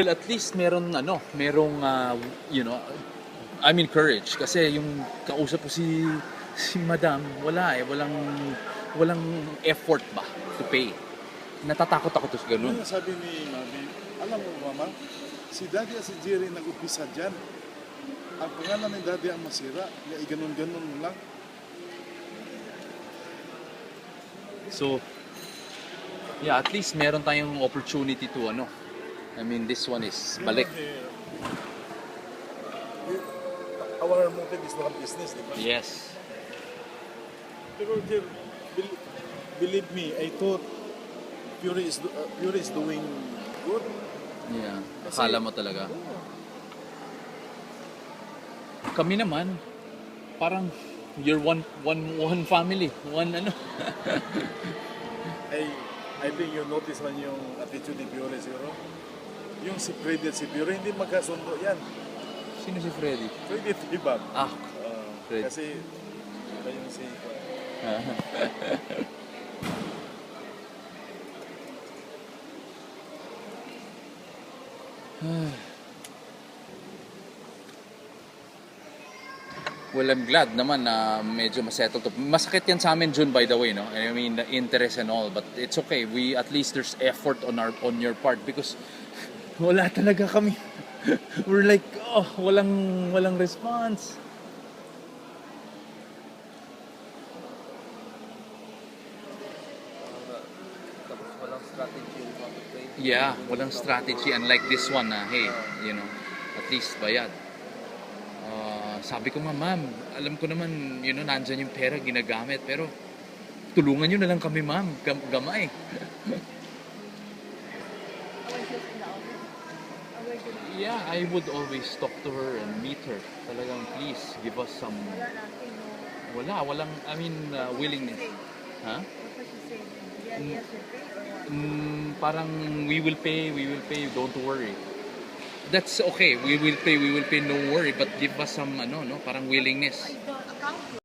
Well, at least merong I mean courage kasi yung kausap ko si Madam, walang effort ba to pay. Natatakot ako to sa ganun. Yun ang sabi ni Mami, alam mo mama, si Daddy at si Jerry nag-upisa dyan. Ang pangalan ni Daddy ang masira, kaya ganun-ganun mo lang. So, yeah, at least meron tayong opportunity to I mean, this one is balik. Our motive is to have business, di ba? Yes. Pero dear, believe me, I thought Fury is doing good. Yeah. Akala mo talaga. Kami naman, parang you're one family. I think you notice man yung attitude ni Fury siguro. Yung si Freddy at si Fury, hindi magkasundo yan. Sino si Freddy? Freddy at Ibab. Fred. Kasi, iba yung si... Well, I'm glad naman na medyo masettle to. Masakit yan sa amin, June, by the way, no? I mean, the interest and all, but it's okay. We at least there's effort on your part because wala talaga kami. We're like, walang response. Tapos walang strategy yung pag-play. Yeah, walang strategy unlike this one na, hey, at least bayad. Sabi ko, ma'am, alam ko naman, nandyan yung pera, ginagamit, pero tulungan nyo na lang kami, ma'am, gamay. Yeah, I would always talk to her and meet her. Talagang, please, give us some... walang, willingness. Ha? Parang, we will pay, don't worry. That's okay, we will pay, no worry, but give us some, parang willingness.